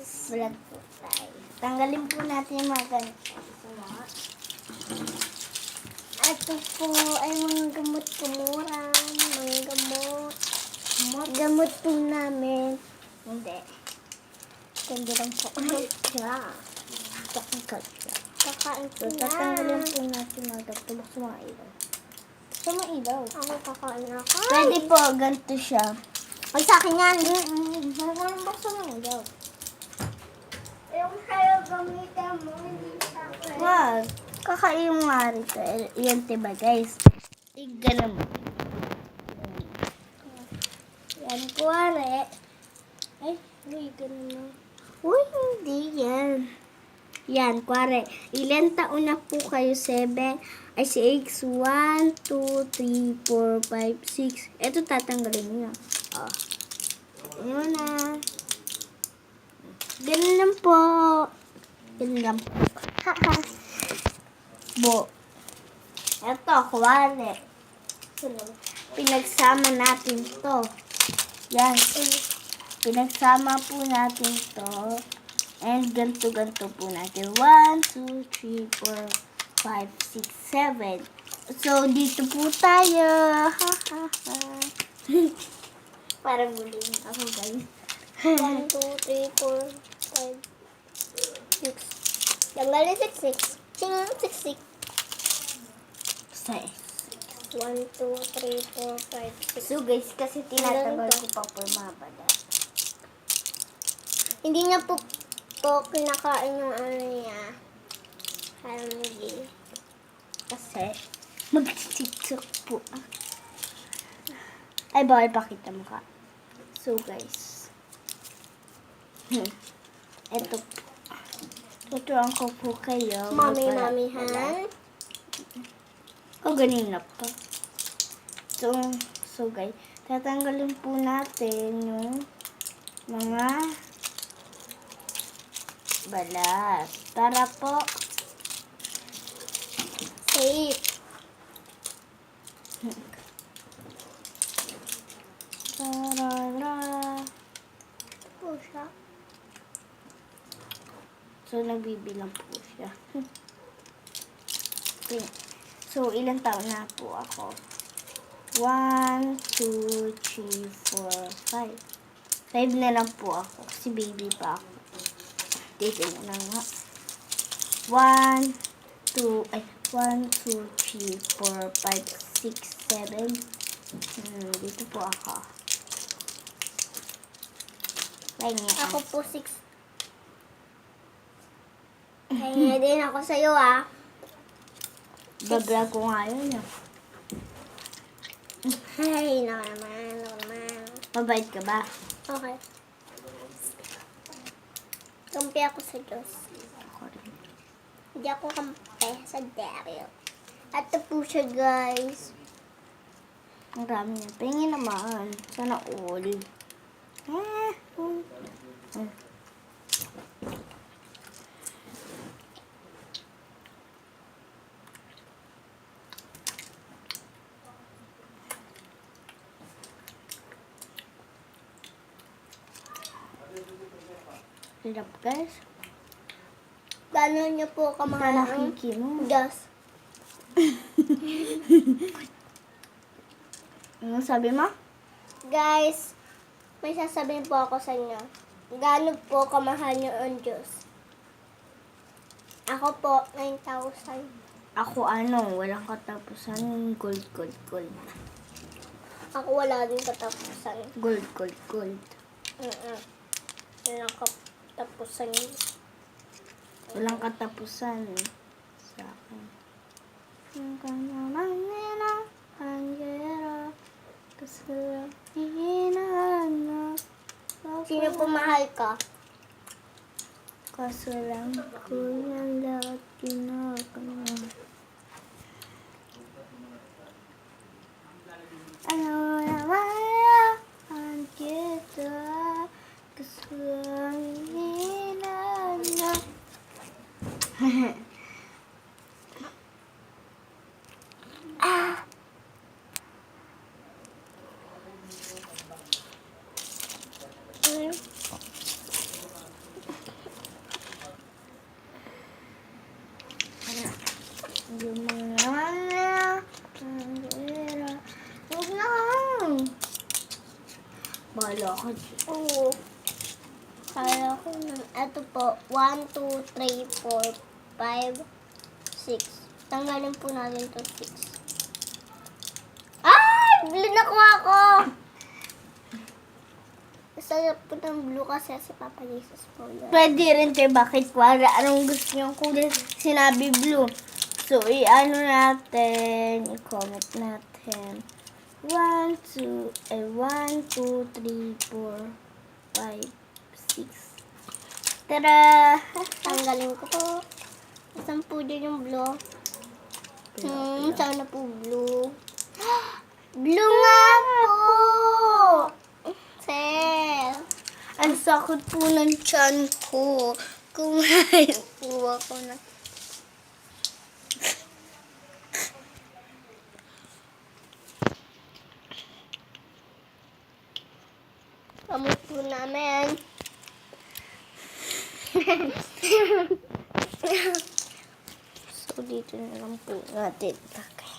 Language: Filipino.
guys, vlog po tayo. Tanggalin po natin yung mga ganito. Ito po ay mga gamot po mura. Mga gamot. Gamot po namin. Hindi. Hindi lang po. Siya. Technical siya. Kakain po na. Tatanggalin po natin mga gatulog sa mga ilaw. Sa mga ilaw. Ako kakain na ako. Pwede po, ganito siya. Ay, sa akin yan. Marunong ba sa mga ilaw? Yung sa'yo gamitin mo, hindi sa akin. Wag. Kakain mo nga rito. Yan, diba guys? Tignan mo. Yan, kuwari. Ay, uy, ganun na. Uy, hindi yan. Yan, kuwari. Ilan taon na po kayo? 7, ay 6, 1, 2, 3, 4, 5, 6. Ito tatanggalin niyo. Oh. Yun na. Ganun lang po. Ganun lang po. Bo. Ito, kuwari. Pinagsama natin to. Yan. Pinagsama po natin to. And ganto-ganto po natin. 1, 2, 3, 4, 5, 6, 7. So, dito po tayo. Parang buling ako, guys. 1, 2, 3, 4, 5, 6. Yung gali 6, 6. Sino 6, 6? 1, 2, 3, 4, 5, 6. So, guys, kasi tinatagal ko pa po yung mga bala. Hindi niya po kinakain yung ano niya. Family. Kasi, mag-tiktok po. Ay, bawal pakita mo ka. So, guys. Ito po. Tuturuan ko po kayo. Mami-mamihan. O, ganun na pa. So, guys. Tatanggalin po natin yung mga balat. Para po safe. Tarara. Ito po siya. So, nagbibilang po siya. Okay. So, ilang taon na po ako? 1, 2, 3, 4, 5. 5 na lang po ako. Kasi baby pa ako. Dito na nga. 1, 2, 3, 4, 5, 6, 7. Dito po ako. Ako po 6. Kaya din ako sa'yo, ah. Bablog ko nga yun, ah. Ay, naman. Mabait ka ba? Okay. Kampi ako sa Diyos. Ako rin. Hindi ako kampi sa devil. At ito po siya, guys. Ang dami niya. Pingin naman. Sana all. Hirap, guys. Gano'n niyo po kamahal ang Diyos? Ano sabi mo? Guys, may sasabihin po ako sa inyo. Gano'n po kamahal niyo ang Diyos? Ako po, 9,000. Ako walang katapusan. Gold. Ako wala din katapusan. Gold. Walang katapusan. Walang katapusan sa akin. Ang kanyang nila, panggera, kasi hinahanap. Sino po mahal ka? Kaso lang ko yan lahat ginagawa. Ano naman ang kita, kasi hinahanap. ako. Oo. Kala ko na. Ito po. 1, 2, 3, 4, 5, 6. Tanggalin po natin to 6. Ay! Blue nakuha ko! Sarap po ng blue kasi si Papa Jesus po yun. Pwede rin tayo bakit wala. Anong gusto niyong kulay? Sinabi blue. So, i-ano natin. I-comment natin. 1, 2, 3, 4, 5, 6. Tara! Tanggalin ko po. Saan po dyan yung blue? Sana po blue. Blue nga po! Sir! Ang sakit po ng tiyan ko. Kumain po ako na. Kamot po namin. So, dito na lang po natin. Okay.